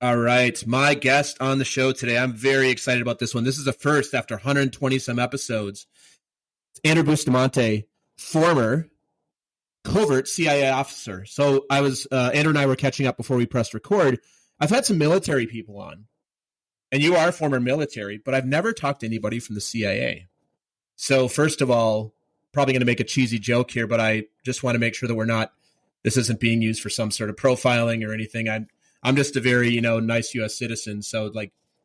All right. My guest on the show today, I'm very excited about this one. This is a first after 120 some episodes. It's Andrew Bustamante, former covert CIA officer. So Andrew and I were catching up before we pressed record. I've had some military people on, and you are former military, but I've never talked to anybody from the CIA. So first of all, probably going to make a cheesy joke here, but I just want to make sure that this isn't being used for some sort of profiling or anything. I'm just a very, nice U.S. citizen. So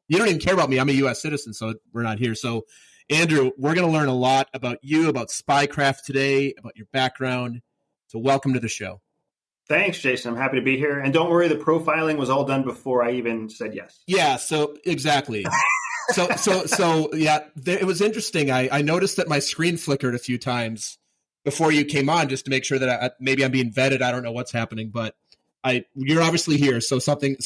you don't even care about me. I'm a U.S. citizen, so we're not here. So Andrew, we're going to learn a lot about you, about Spycraft today, about your background. So welcome to the show. Thanks, Jason. I'm happy to be here. And don't worry, the profiling was all done before I even said yes. Yeah, so exactly. It was interesting. I noticed that my screen flickered a few times before you came on, just to make sure that maybe I'm being vetted. I don't know what's happening, but you're obviously here, so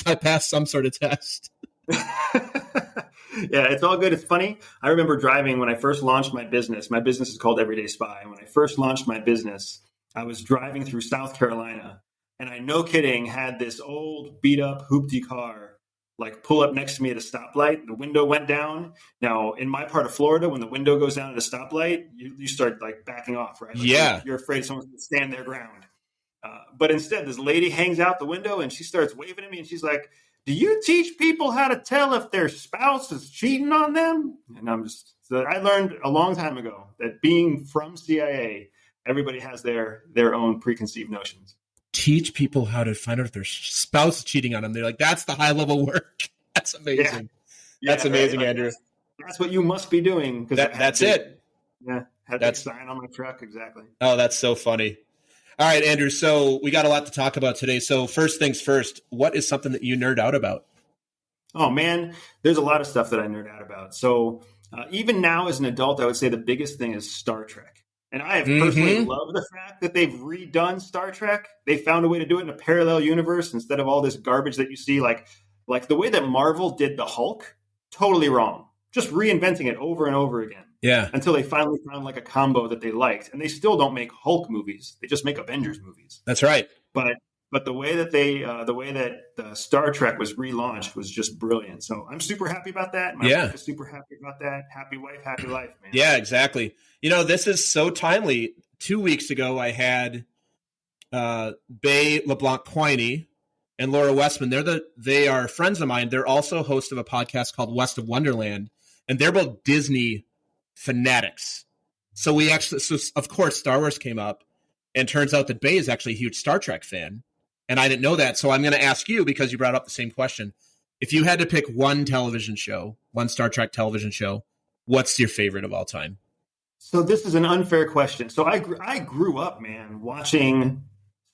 I passed some sort of test. Yeah, it's all good. It's funny. I remember driving when I first launched my business. My business is called EverydaySpy. And when I first launched my business, I was driving through South Carolina, and I, no kidding, had this old beat up hoopty car pull up next to me at a stoplight. The window went down. Now, in my part of Florida, when the window goes down at a stoplight, you start backing off, right? You're afraid someone's going to stand their ground. But instead, this lady hangs out the window and she starts waving at me and she's like, "Do you teach people how to tell if their spouse is cheating on them?" And I learned a long time ago that being from CIA, everybody has their own preconceived notions. Teach people how to find out if their spouse is cheating on them. They're like, that's the high level work. That's amazing. Yeah. That's amazing, right? Andrew. That's what you must be doing. That's it. Yeah. Had that sign on my truck. Exactly. Oh, that's so funny. All right, Andrew. So we got a lot to talk about today. So first things first, what is something that you nerd out about? Oh, man, there's a lot of stuff that I nerd out about. So even now as an adult, I would say the biggest thing is Star Trek. And I have personally loved the fact that they've redone Star Trek. They found a way to do it in a parallel universe instead of all this garbage that you see, like the way that Marvel did the Hulk, totally wrong. Just reinventing it over and over again. Yeah. Until they finally found a combo that they liked. And they still don't make Hulk movies. They just make Avengers movies. That's right. But the way that Star Trek was relaunched was just brilliant. So I'm super happy about that. My wife is super happy about that. Happy wife, happy life, man. Yeah, exactly. This is so timely. 2 weeks ago, I had Bay LeBlanc-Quiney and Laura Westman. They are friends of mine. They're also hosts of a podcast called West of Wonderland, and they're both Disney fanatics. So of course, Star Wars came up, and turns out that Bay is actually a huge Star Trek fan. And I didn't know that. So I'm going to ask you, because you brought up the same question. If you had to pick one television show, one Star Trek television show, what's your favorite of all time? So this is an unfair question. So I grew up, man, watching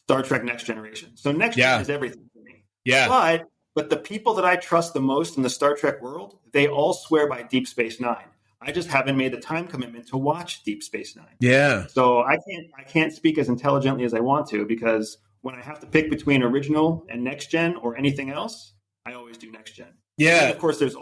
Star Trek Next Generation. So Next Gen is everything for me. Yeah. But the people that I trust the most in the Star Trek world, they all swear by Deep Space Nine. I just haven't made the time commitment to watch Deep Space Nine. Yeah. So I can't speak as intelligently as I want to, because when I have to pick between original and Next Gen or anything else, I always do Next Gen. Yeah. And of course, there's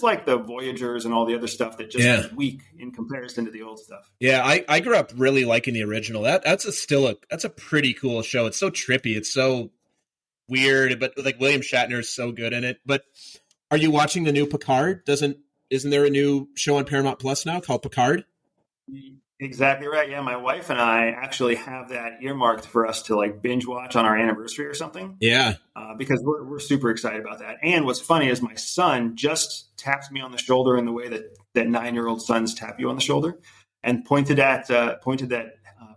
like the Voyagers and all the other stuff that just is weak in comparison to the old stuff. Yeah, I grew up really liking the original. That's a pretty cool show. It's so trippy. It's so weird, but William Shatner is so good in it. But are you watching the new Picard? Isn't there a new show on Paramount Plus now called Picard? Exactly right. Yeah, my wife and I actually have that earmarked for us to binge watch on our anniversary or something. Yeah. Because we're super excited about that. And what's funny is my son just tapped me on the shoulder in the way that 9-year-old sons tap you on the shoulder, and pointed that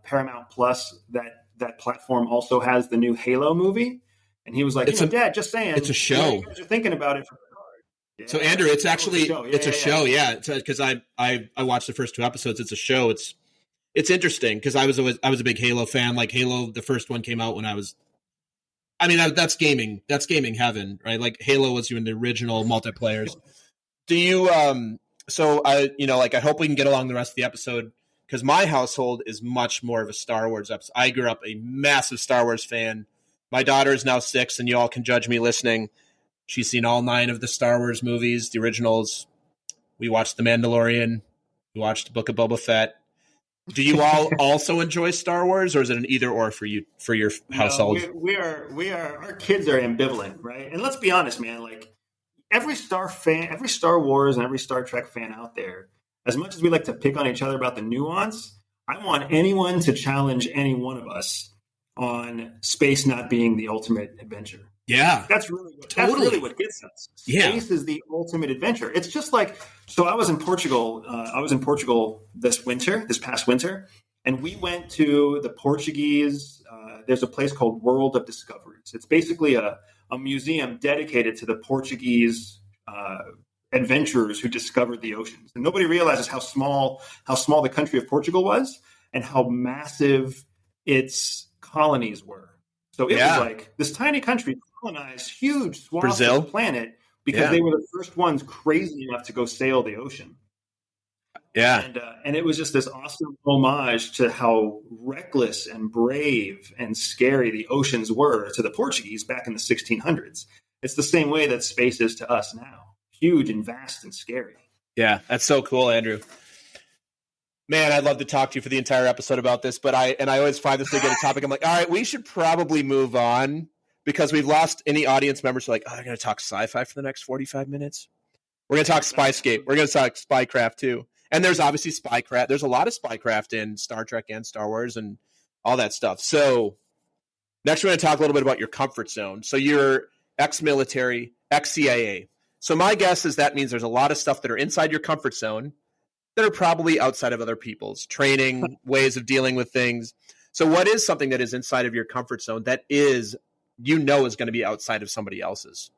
Paramount Plus, that platform also has the new Halo movie. And he was like, Dad, just saying. It's a show. You guys are thinking about it for Yeah. So Andrew, it's actually a show. Yeah, because I watched the first 2 episodes. It's a show. It's interesting because I was a big Halo fan. Like Halo, the first one came out when I was. I mean, that's gaming. That's gaming heaven, right? Like Halo was in the original multiplayers. Do you? So I hope we can get along the rest of the episode, because my household is much more of a Star Wars episode. I grew up a massive Star Wars fan. My daughter is now 6, and you all can judge me listening. She's seen all 9 of the Star Wars movies, the originals. We watched The Mandalorian. We watched the Book of Boba Fett. Do you all also enjoy Star Wars, or is it an either or for you, for your household? No, our kids are ambivalent, right? And let's be honest, man, like every Star Wars and every Star Trek fan out there, as much as we like to pick on each other about the nuance, I want anyone to challenge any one of us on space not being the ultimate adventure. Yeah, that's really what gets us. Space is the ultimate adventure. It's just like, so I was in Portugal. This past winter, and we went to the Portuguese. There's a place called World of Discoveries. It's basically a museum dedicated to the Portuguese adventurers who discovered the oceans. And nobody realizes how small the country of Portugal was and how massive its colonies were. So it was like this tiny country colonized huge swaths of the planet because they were the first ones crazy enough to go sail the ocean. Yeah. And it was just this awesome homage to how reckless and brave and scary the oceans were to the Portuguese back in the 1600s. It's the same way that space is to us now. Huge and vast and scary. Yeah, that's so cool, Andrew. Man, I'd love to talk to you for the entire episode about this, but I always find this to get a topic. I'm like, all right, we should probably move on because we've lost any audience members who are like, oh, I'm going to talk sci-fi for the next 45 minutes. We're going to talk Spyscape. We're going to talk Spycraft too. And there's obviously Spycraft. There's a lot of Spycraft in Star Trek and Star Wars and all that stuff. So next we're going to talk a little bit about your comfort zone. So you're ex-military, ex-CIA. So my guess is that means there's a lot of stuff that are inside your comfort zone that are probably outside of other people's training, ways of dealing with things. So what is something that is inside of your comfort zone that is going to be outside of somebody else's?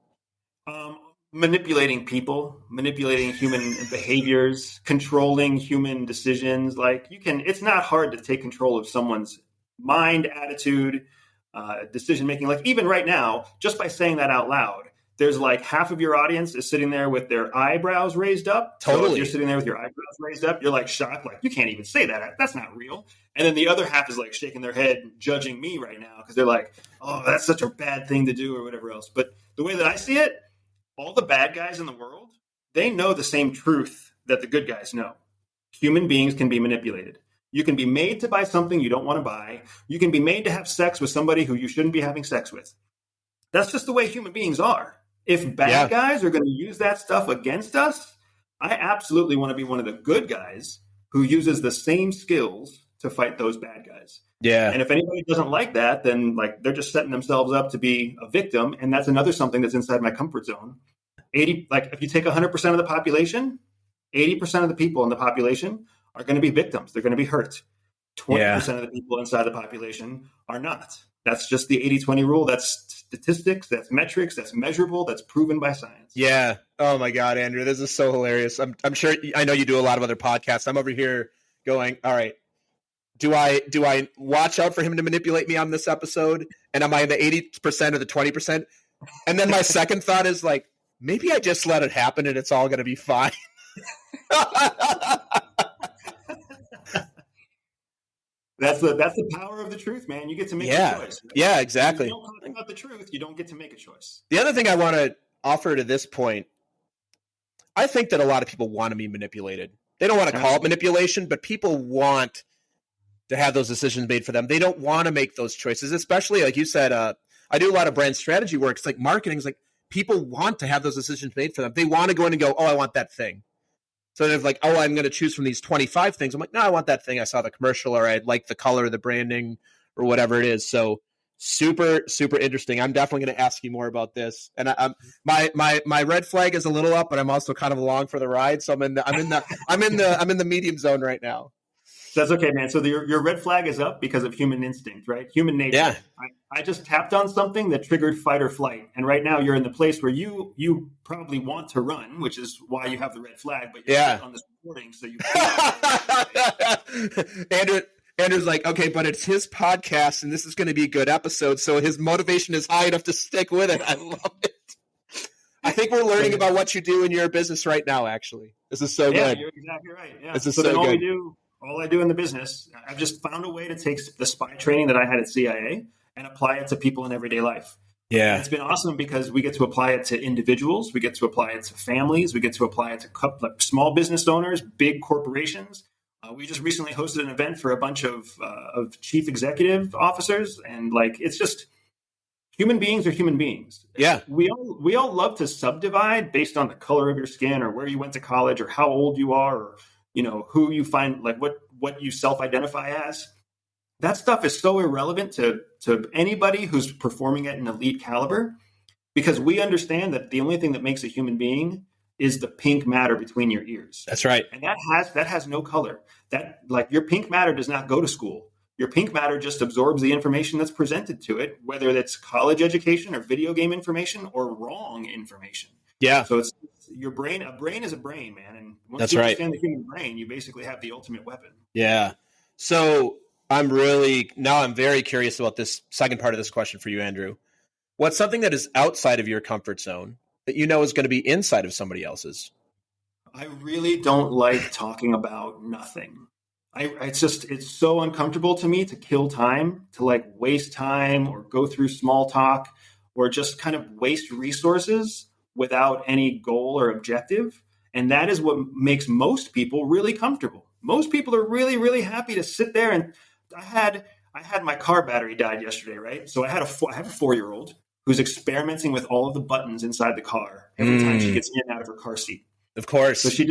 Manipulating people, manipulating human behaviors, controlling human decisions. Like it's not hard to take control of someone's mind, attitude, decision-making. Like even right now, just by saying that out loud, there's like half of your audience is sitting there with their eyebrows raised up. Totally. So if you're sitting there with your eyebrows raised up, you're like shocked, like you can't even say that. That's not real. And then the other half is like shaking their head, judging me right now because they're like, oh, that's such a bad thing to do or whatever else. But the way that I see it, all the bad guys in the world, they know the same truth that the good guys know. Human beings can be manipulated. You can be made to buy something you don't want to buy. You can be made to have sex with somebody who you shouldn't be having sex with. That's just the way human beings are. If bad guys are going to use that stuff against us, I absolutely want to be one of the good guys who uses the same skills to fight those bad guys. Yeah. And if anybody doesn't like that, then like they're just setting themselves up to be a victim. And that's another something that's inside my comfort zone. If you take 100% of the population, 80% of the people in the population are going to be victims. They're going to be hurt. 20% of the people inside the population are not. That's just the 80-20 rule. That's statistics, that's metrics, that's measurable, that's proven by science. Yeah. Oh my God, Andrew, this is so hilarious. I'm sure, I know you do a lot of other podcasts. I'm over here going, all right, do I watch out for him to manipulate me on this episode? And am I in the 80% or the 20%? And then my second thought is like, maybe I just let it happen and it's all going to be fine. That's the power of the truth, man. You get to make a choice. Right? Yeah, exactly. If you don't talk about the truth, you don't get to make a choice. The other thing I want to offer to this point, I think that a lot of people want to be manipulated. They don't want to call it manipulation, but people want to have those decisions made for them. They don't want to make those choices, especially like you said, I do a lot of brand strategy work. It's like marketing is like people want to have those decisions made for them. They want to go in and go, oh, I want that thing. So they're like, oh, I'm going to choose from these 25 things. I'm like, no, I want that thing. I saw the commercial or I like the color, the branding or whatever it is. So super, super interesting. I'm definitely going to ask you more about this. And my red flag is a little up, but I'm also kind of along for the ride. So I'm in the medium zone right now. That's okay, man. So your red flag is up because of human instinct, right? Human nature. Yeah. I just tapped on something that triggered fight or flight. And right now you're in the place where you probably want to run, which is why you have the red flag, but you're on this recording. So you Andrew's like, okay, but it's his podcast and this is going to be a good episode. So his motivation is high enough to stick with it. I love it. I think we're learning about what you do in your business right now, actually. This is so good. You're exactly right. Yeah. This is so good. All I do in the business, I've just found a way to take the spy training that I had at CIA and apply it to people in everyday life. Yeah. And it's been awesome because we get to apply it to individuals. We get to apply it to families. We get to apply it to small business owners, big corporations, We just recently hosted an event for a bunch of chief executive officers, and like it's just human beings are human beings. Yeah. We all love to subdivide based on the color of your skin or where you went to college or how old you are or who you find like what you self-identify as. That stuff is so irrelevant to anybody who's performing at an elite caliber, because we understand that the only thing that makes a human being is the pink matter between your ears. That's right. And that has no color. That, like, your pink matter does not go to school. Your pink matter just absorbs the information that's presented to it, whether that's college education or video game information or wrong information. Yeah. So it's your brain. A brain is a brain, man. And once That's you right. understand the human brain, you basically have the ultimate weapon. Yeah. So I'm very curious about this second part of this question for you, Andrew. What's something that is outside of your comfort zone that you know is going to be inside of somebody else's? I really don't like talking about nothing. It's so uncomfortable to me to kill time, to like waste time or go through small talk or just kind of waste resources without any goal or objective. And that is what makes most people really comfortable. Most people are really, really happy to sit there. And I had my car battery died yesterday, right? So I have a 4-year-old who's experimenting with all of the buttons inside the car every time she gets in and out of her car seat. Of course. So she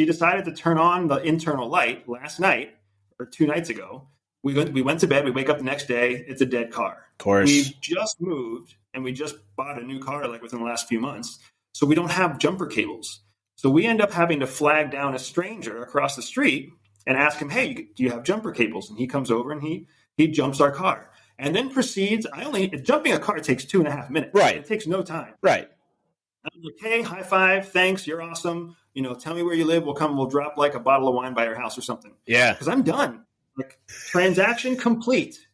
decided to turn on the internal light last night or 2 nights ago. We went to bed. We wake up the next day. It's a dead car. Of course. We've just moved and we just bought a new car like within the last few months. So we don't have jumper cables. So we end up having to flag down a stranger across the street and ask him, "Hey, do you have jumper cables?" And he comes over and he jumps our car and then proceeds. Jumping a car takes 2.5 minutes. Right. It takes no time. Right. I'm like, "Hey, high five. Thanks. You're awesome. Tell me where you live. We'll drop like a bottle of wine by your house or something." Yeah. Because I'm done. Like, transaction complete.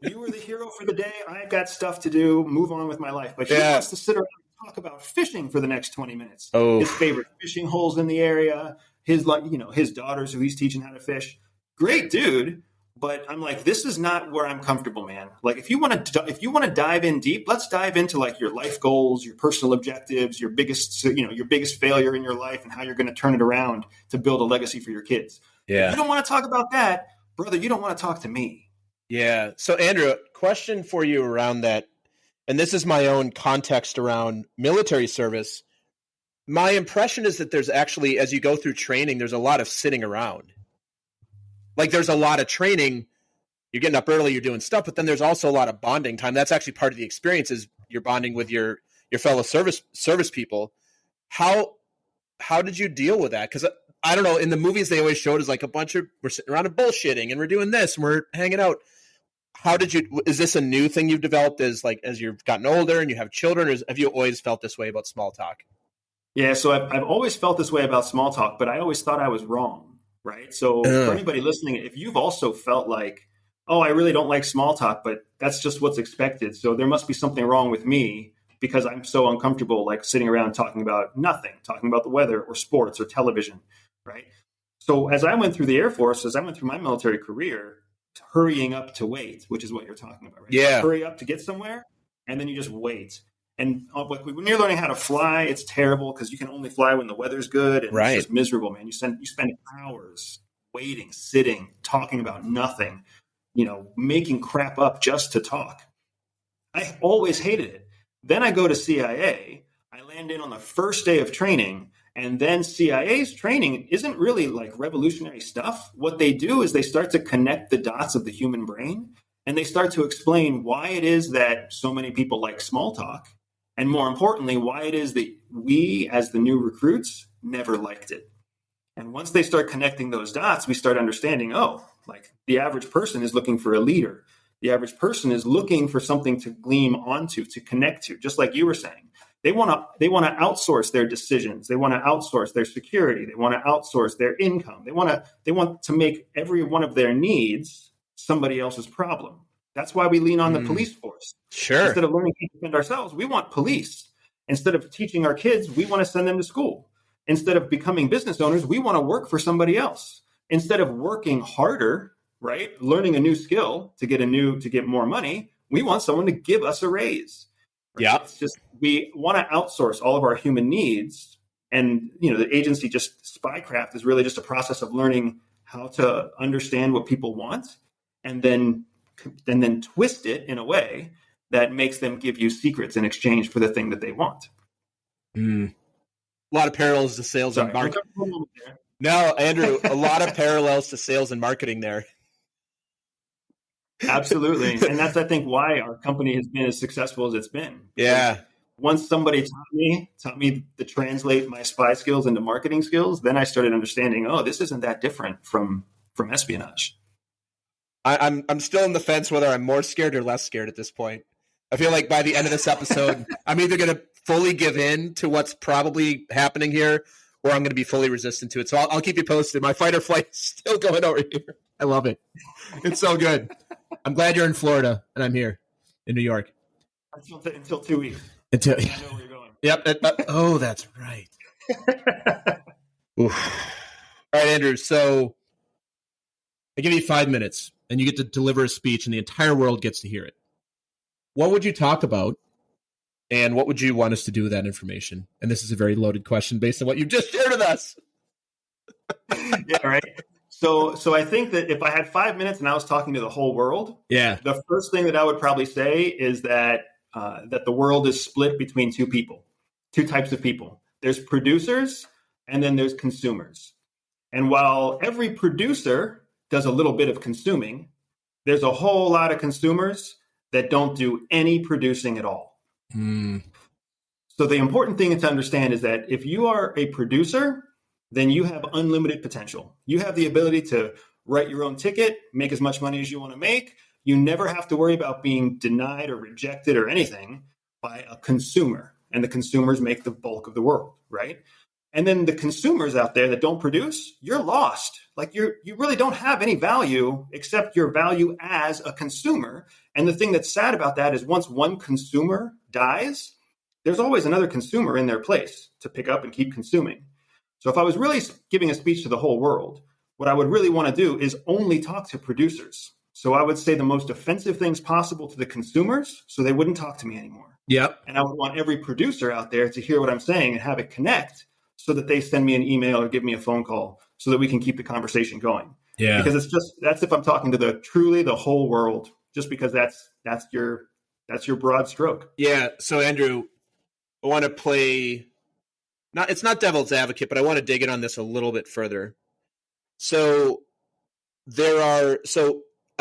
You were the hero for the day. I've got stuff to do. Move on with my life. But he wants to sit around and talk about fishing for the next 20 minutes. Oh. His favorite fishing holes in the area. His daughters who he's teaching how to fish. Great dude. But I'm like, this is not where I'm comfortable, man. Like, if you want to dive in deep, let's dive into like your life goals, your personal objectives, your biggest failure in your life, and how you're going to turn it around to build a legacy for your kids. Yeah. If you don't want to talk about that, brother, you don't want to talk to me. Yeah. So, Andrew, question for you around that, and this is my own context around military service. My impression is that there's actually, as you go through training, there's a lot of sitting around. Like, there's a lot of training. You're getting up early, you're doing stuff, but then there's also a lot of bonding time. That's actually part of the experience, is you're bonding with your fellow service people. How did you deal with that? Because I don't know, in the movies they always showed as like we're sitting around and bullshitting and we're doing this and we're hanging out. Is this a new thing you've developed as you've gotten older and you have children, or have you always felt this way about small talk? Yeah, so I've always felt this way about small talk, but I always thought I was wrong. Right. So for anybody listening, if you've also felt like, oh, I really don't like small talk, but that's just what's expected. So there must be something wrong with me because I'm so uncomfortable, like sitting around talking about nothing, talking about the weather or sports or television. Right. So as I went through the Air Force, as I went through my military career, hurrying up to wait, which is what you're talking about. Right? Yeah. Hurry up to get somewhere and then you just wait. And when you're learning how to fly, it's terrible because you can only fly when the weather's good. And It's just miserable, man. You spend hours waiting, sitting, talking about nothing, making crap up just to talk. I always hated it. Then I go to CIA. I land in on the first day of training. And then CIA's training isn't really like revolutionary stuff. What they do is they start to connect the dots of the human brain. And they start to explain why it is that so many people like small talk. And more importantly, why it is that we, as the new recruits, never liked it. And once they start connecting those dots, we start understanding, like the average person is looking for a leader. The average person is looking for something to gleam onto, to connect to, just like you were saying. They want to outsource their decisions. They want to outsource their security. They want to outsource their income. They want to make every one of their needs somebody else's problem. That's why we lean on the police force. Sure. Instead of learning to defend ourselves, we want police. Instead of teaching our kids, we want to send them to school. Instead of becoming business owners, we want to work for somebody else. Instead of working harder, right, learning a new skill to get more money, we want someone to give us a raise. Right? Yeah. It's just, we want to outsource all of our human needs. And, the agency, just Spycraft, is really just a process of learning how to understand what people want, and then twist it in a way that makes them give you secrets in exchange for the thing that they want. A lot of parallels to sales and marketing. There. No, Andrew, a lot of parallels to sales and marketing there. Absolutely. And that's, I think, why our company has been as successful as it's been. Yeah. Once somebody taught me to translate my spy skills into marketing skills, then I started understanding, oh, this isn't that different from espionage. I'm still in the fence whether I'm more scared or less scared at this point. I feel like by the end of this episode, I'm either going to fully give in to what's probably happening here, or I'm going to be fully resistant to it. So I'll keep you posted. My fight or flight is still going over here. I love it. It's so good. I'm glad you're in Florida and I'm here in New York. Until 2 weeks. I know where you're going. Yep. Oh, that's right. Oof. All right, Andrew. So I give you 5 minutes and you get to deliver a speech and the entire world gets to hear it. What would you talk about and what would you want us to do with that information? And this is a very loaded question based on what you just shared with us. Yeah, right. So I think that if I had 5 minutes and I was talking to the whole world, the first thing that I would probably say is that the world is split between two types of people. There's producers and then there's consumers. And while every producer does a little bit of consuming, there's a whole lot of consumers that don't do any producing at all. So the important thing to understand is that if you are a producer, then you have unlimited potential. You have the ability to write your own ticket, make as much money as you want to make. You never have to worry about being denied or rejected or anything by a consumer. And the consumers make the bulk of the world, right? And then the consumers out there that don't produce, you're lost. Like you really don't have any value except your value as a consumer. And the thing that's sad about that is once one consumer dies, there's always another consumer in their place to pick up and keep consuming. So if I was really giving a speech to the whole world, what I would really want to do is only talk to producers. So I would say the most offensive things possible to the consumers so they wouldn't talk to me anymore. Yep. And I would want every producer out there to hear what I'm saying and have it connect so that they send me an email or give me a phone call so that we can keep the conversation going. Yeah. Because that's if I'm talking to the whole world, just because that's your broad stroke. Yeah. So Andrew, I want to play it's not devil's advocate, but I want to dig in on this a little bit further. So I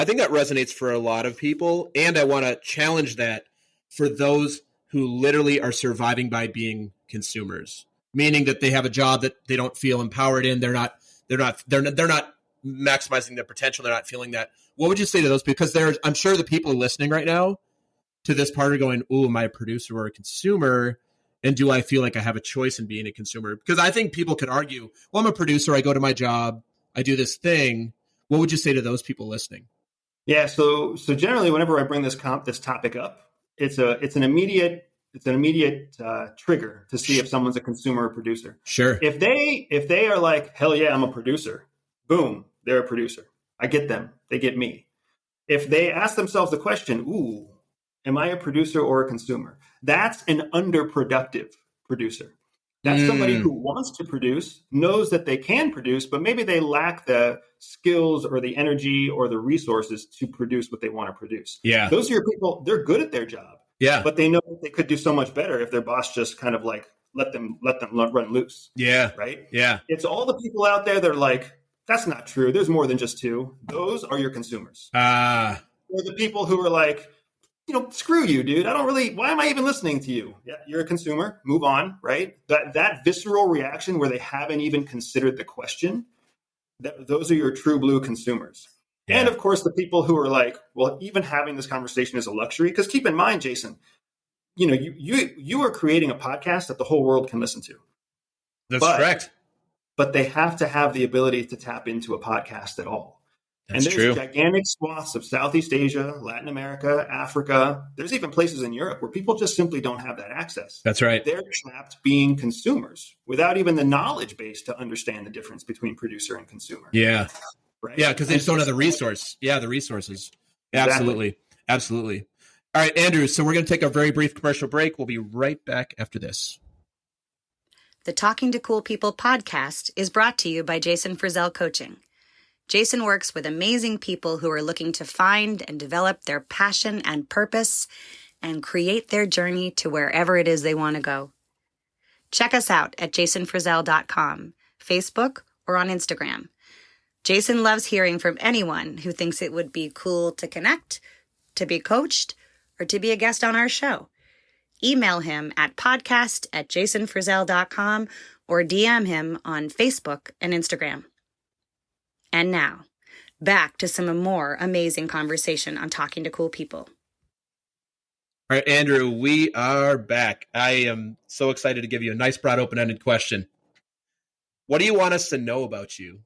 think that resonates for a lot of people, and I want to challenge that for those who literally are surviving by being consumers, meaning that they have a job that they don't feel empowered in. They're not maximizing their potential. They're not feeling that. What would you say to those? Because I'm sure the people listening right now to this part are going, "Ooh, am I a producer or a consumer? And do I feel like I have a choice in being a consumer?" Because I think people could argue, well, I'm a producer. I go to my job. I do this thing. What would you say to those people listening? Yeah. So generally, whenever I bring this topic up, it's an immediate trigger to see if someone's a consumer or producer. Sure. If they are like, hell yeah, I'm a producer. Boom, they're a producer. I get them. They get me. If they ask themselves the question, ooh, am I a producer or a consumer? That's an underproductive producer. That's somebody who wants to produce, knows that they can produce, but maybe they lack the skills or the energy or the resources to produce what they want to produce. Yeah. Those are your people. They're good at their job. Yeah. But they know that they could do so much better if their boss just kind of like let them run loose. Yeah. Right? Yeah. It's all the people out there that are like, that's not true. There's more than just two. Those are your consumers. Or the people who are like, screw you, dude. Why am I even listening to you? Yeah, you're a consumer. Move on, right? That visceral reaction where they haven't even considered the question, those are your true blue consumers. Yeah. And of course, the people who are like, well, even having this conversation is a luxury. Because keep in mind, Jason, you are creating a podcast that the whole world can listen to. That's correct. But they have to have the ability to tap into a podcast at all. That's and there's gigantic swaths of Southeast Asia, Latin America, Africa. There's even places in Europe where people just simply don't have that access. That's right. They're trapped being consumers without even the knowledge base to understand the difference between producer and consumer. Yeah. Right? Yeah, because they just don't have the resource. Yeah, the resources. Exactly. Absolutely. Absolutely. All right, Andrew, so we're going to take a very brief commercial break. We'll be right back after this. The Talking to Cool People podcast is brought to you by Jason Frizzell Coaching. Jason works with amazing people who are looking to find and develop their passion and purpose and create their journey to wherever it is they want to go. Check us out at jasonfrizzell.com, Facebook, or on Instagram. Jason loves hearing from anyone who thinks it would be cool to connect, to be coached, or to be a guest on our show. Email him at podcast@jasonfrizzell.com or DM him on Facebook and Instagram. And now, back to some more amazing conversation on talking to cool people. All right, Andrew, we are back. I am so excited to give you a nice, broad, open-ended question. What do you want us to know about you?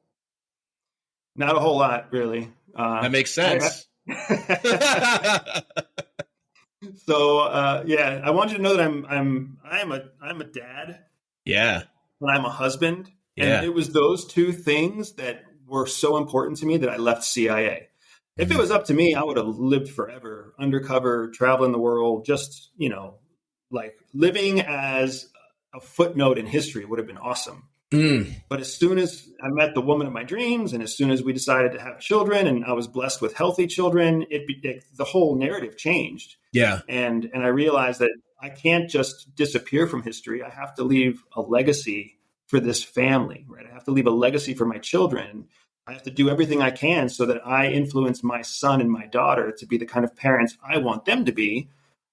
Not a whole lot, really. That makes sense. So, I want you to know that I'm a dad. Yeah. And I'm a husband. Yeah. And it was those two things that were so important to me that I left CIA. If it was up to me, I would have lived forever, undercover, traveling the world, just, like living as a footnote in history would have been awesome. But as soon as I met the woman of my dreams, and as soon as we decided to have children, and I was blessed with healthy children, the whole narrative changed. Yeah. And I realized that I can't just disappear from history. I have to leave a legacy for this family, right? I have to leave a legacy for my children. I have to do everything I can so that I influence my son and my daughter to be the kind of parents I want them to be,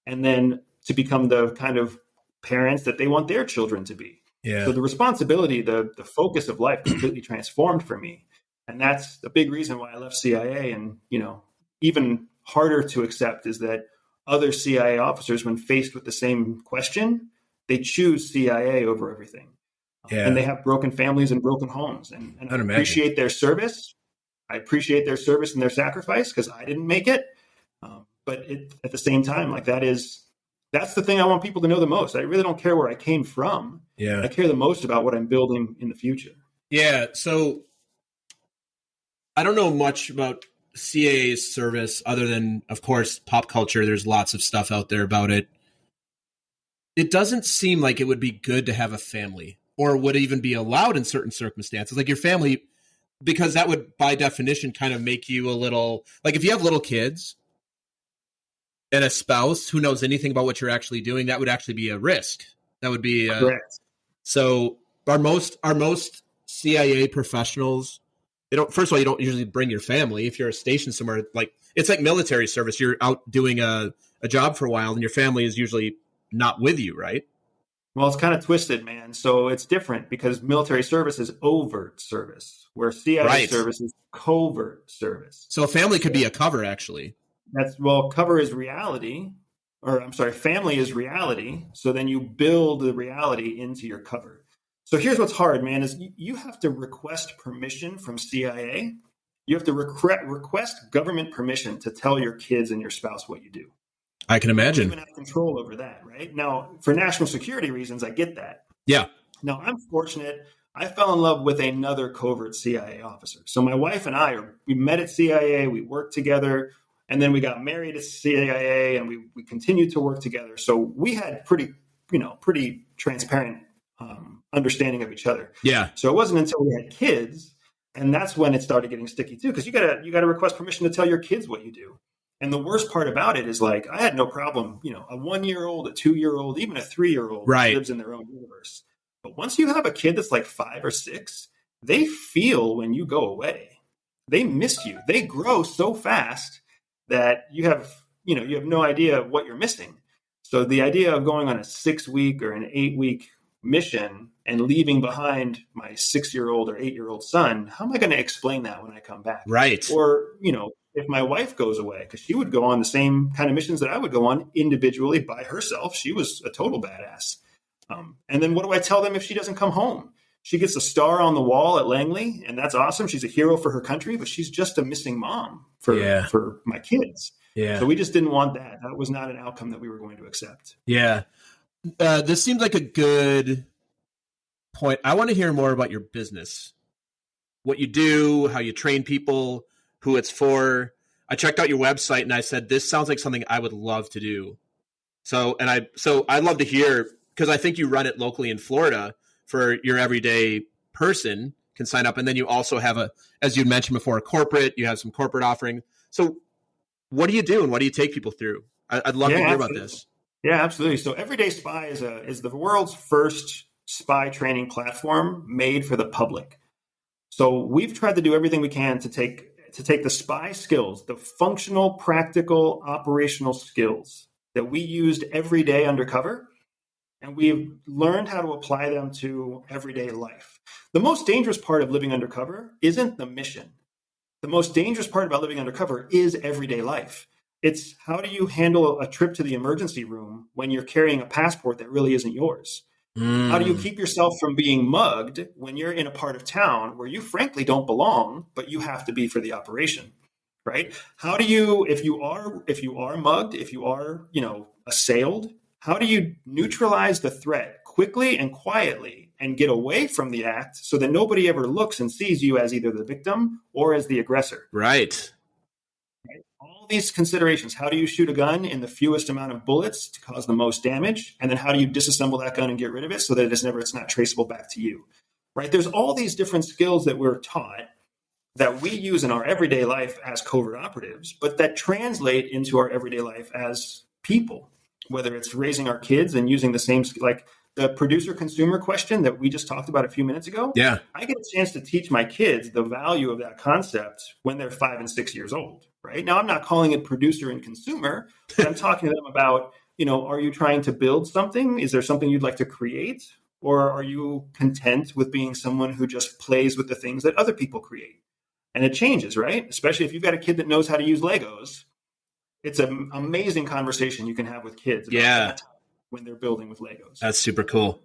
and then to become the kind of parents that they want their children to be. Yeah. So the responsibility, the focus of life completely transformed for me. And that's the big reason why I left CIA. And, even harder to accept is that other CIA officers, when faced with the same question, they choose CIA over everything. Yeah. And they have broken families and broken homes. And I appreciate their service. I appreciate their service and their sacrifice because I didn't make it. But at the same time, that's the thing I want people to know the most. I really don't care where I came from. Yeah. I care the most about what I'm building in the future. Yeah. So I don't know much about CIA's service other than, of course, pop culture. There's lots of stuff out there about it. It doesn't seem like it would be good to have a family, or would even be allowed in certain circumstances. Like your family, because that would, by definition, kind of make you a little, like if you have little kids and a spouse who knows anything about what you're actually doing, that would actually be a risk. That would be correct. So are most CIA professionals, first of all, you don't usually bring your family. If you're stationed somewhere, like it's like military service, you're out doing a job for a while and your family is usually not with you, right? Well, it's kind of twisted, man. So it's different because military service is overt service, where CIA service is covert service. So a family could be a cover, actually. Cover is reality, family is reality. So then you build the reality into your cover. So here's what's hard, man, is you have to request permission from CIA. You have to request government permission to tell your kids and your spouse what you do. I can imagine. You don't even have control over that, right? Now, for national security reasons, I get that. Yeah. Now, I'm fortunate. I fell in love with another covert CIA officer. So my wife and we met at CIA, we worked together, and then we got married at CIA, and we continued to work together. So we had pretty transparent understanding of each other. Yeah. So it wasn't until we had kids, and that's when it started getting sticky too, because you gotta request permission to tell your kids what you do. And the worst part about it is, I had no problem, a 1-year-old, a 2-year-old, even a 3-year-old lives in their own universe. But once you have a kid that's like 5 or 6, they feel when you go away. They miss you. They grow so fast that you have no idea what you're missing. So the idea of going on a 6-week or an 8-week mission and leaving behind my 6-year-old or 8-year-old son, how am I going to explain that when I come back? Right. Or, if my wife goes away, because she would go on the same kind of missions that I would go on individually by herself. She was a total badass. And then what do I tell them if she doesn't come home? She gets a star on the wall at Langley, and that's awesome. She's a hero for her country, but she's just a missing mom for my kids. Yeah. So we just didn't want that. That was not an outcome that we were going to accept. Yeah. This seems like a good point. I want to hear more about your business, what you do, how you train people, who it's for. I checked out your website and I said, this sounds like something I would love to do. So I'd love to hear, because I think you run it locally in Florida for your everyday person, can sign up. And then you also have as you mentioned before, a corporate, you have some corporate offering. So what do you do and what do you take people through? I'd love to hear about this. Yeah, absolutely. So EverydaySpy is the world's first spy training platform made for the public. So we've tried to do everything we can to take the spy skills, the functional, practical, operational skills that we used every day undercover, and we've learned how to apply them to everyday life. The most dangerous part of living undercover isn't the mission. The most dangerous part about living undercover is everyday life. It's how do you handle a trip to the emergency room when you're carrying a passport that really isn't yours? How do you keep yourself from being mugged when you're in a part of town where you frankly don't belong, but you have to be for the operation, right? How do you, if you are mugged, if you are, assailed, how do you neutralize the threat quickly and quietly and get away from the act so that nobody ever looks and sees you as either the victim or as the aggressor? Right. All these considerations. How do you shoot a gun in the fewest amount of bullets to cause the most damage? And then how do you disassemble that gun and get rid of it so that it's not traceable back to you, right? There's all these different skills that we're taught that we use in our everyday life as covert operatives, but that translate into our everyday life as people, whether it's raising our kids and using the same, like the producer consumer question that we just talked about a few minutes ago. Yeah. I get a chance to teach my kids the value of that concept when they're 5 and 6 years old, right? Now, I'm not calling it producer and consumer, but I'm talking to them about, are you trying to build something? Is there something you'd like to create? Or are you content with being someone who just plays with the things that other people create? And it changes, right? Especially if you've got a kid that knows how to use Legos. It's an amazing conversation you can have with kids about that when they're building with Legos. That's super cool.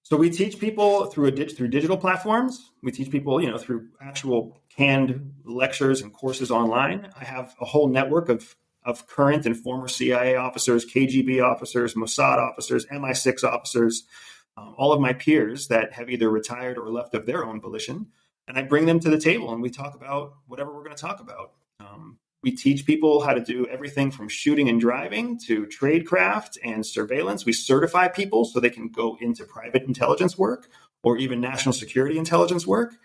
So we teach people through digital platforms. We teach people, through actual canned lectures and courses online. I have a whole network of current and former CIA officers, KGB officers, Mossad officers, MI6 officers, all of my peers that have either retired or left of their own volition. And I bring them to the table and we talk about whatever we're going to talk about. We teach people how to do everything from shooting and driving to tradecraft and surveillance. We certify people so they can go into private intelligence work or even national security intelligence work.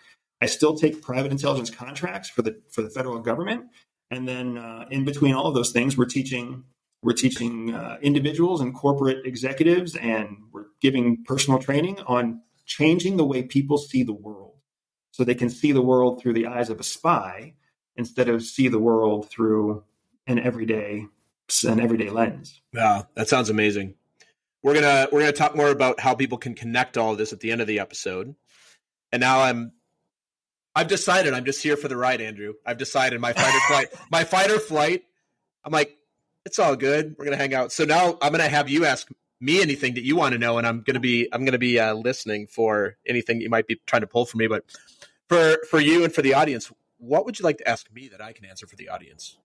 I still take private intelligence contracts for the federal government. And then in between all of those things, we're teaching individuals and corporate executives, and we're giving personal training on changing the way people see the world so they can see the world through the eyes of a spy instead of see the world through an everyday lens. Wow, that sounds amazing. We're gonna talk more about how people can connect all of this at the end of the episode. And now I've decided I'm just here for the ride, Andrew. I've decided my fight or flight. I'm like, it's all good. We're gonna hang out. So now I'm gonna have you ask me anything that you want to know, and I'm gonna be listening for anything you might be trying to pull from me. But for you and for the audience, what would you like to ask me that I can answer for the audience?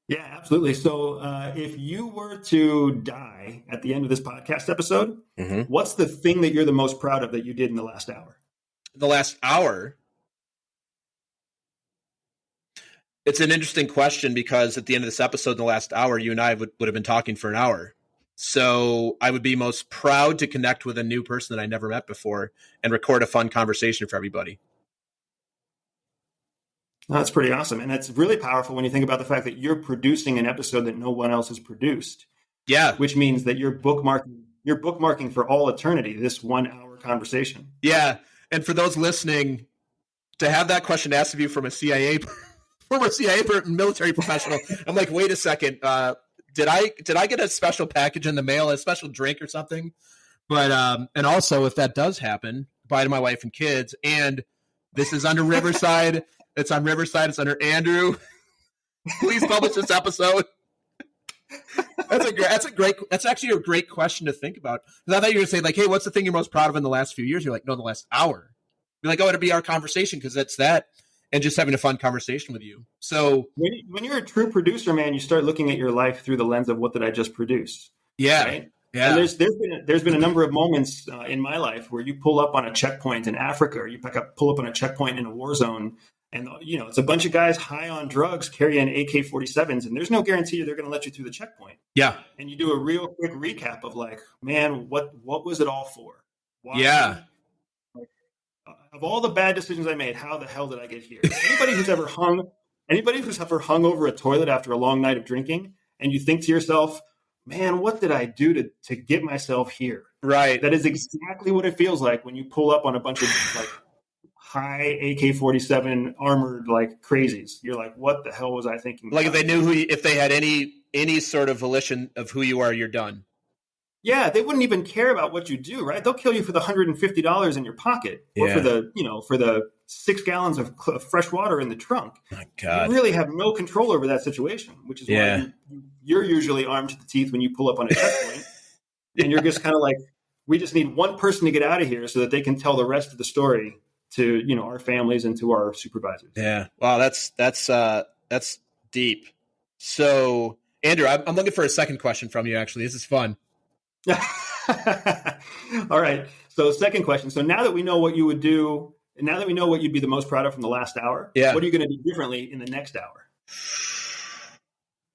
Yeah, absolutely. So if you were to die at the end of this podcast episode, what's the thing that you're the most proud of that you did in the last hour? The last hour? It's an interesting question because at the end of this episode, in the last hour, you and I would have been talking for an hour. So I would be most proud to connect with a new person that I never met before and record a fun conversation for everybody. That's pretty awesome. And it's really powerful when you think about the fact that you're producing an episode that no one else has produced. Yeah. Which means that you're bookmarking for all eternity this 1 hour conversation. Yeah. And for those listening, to have that question asked of you from a former CIA military professional, I'm like, wait a second. Did I get a special package in the mail, a special drink or something? But and also if that does happen, bye to my wife and kids. And this is under Riverside. It's on Riverside. It's under Andrew. Please publish this episode. That's actually a great question to think about. Because I thought you were going to say, like, hey, what's the thing you're most proud of in the last few years? You're like, no, the last hour. You're like, oh, it'll be our conversation because that's that. And just having a fun conversation with you. So when you're a true producer, man, you start looking at your life through the lens of what did I just produce? Yeah. Right? Yeah. And there's been a number of moments in my life where you pull up on a checkpoint in Africa, or you pull up on a checkpoint in a war zone. And, it's a bunch of guys high on drugs carrying AK-47s, and there's no guarantee they're going to let you through the checkpoint. Yeah. And you do a real quick recap of like, man, what was it all for? Why? Yeah. of all the bad decisions I made, how the hell did I get here? Anybody who's ever hung over a toilet after a long night of drinking, and you think to yourself, man, what did I do to get myself here? Right. That is exactly what it feels like when you pull up on a bunch of like high AK-47 armored like crazies. You're like, what the hell was I thinking? Like if they knew if they had any sort of volition of who you are, you're done. Yeah, they wouldn't even care about what you do, right? They'll kill you for the $150 in your pocket, or for the 6 gallons of fresh water in the trunk. My God, you really have no control over that situation, which is why you're usually armed to the teeth when you pull up on a checkpoint, and you're just kind of like, we just need one person to get out of here so that they can tell the rest of the story to our families and to our supervisors. Yeah, wow, that's deep. So, Andrew, I'm looking for a second question from you. Actually, this is fun. All right. So second question. So now that we know what you would do, and now that we know what you'd be the most proud of from the last hour, what are you going to do differently in the next hour?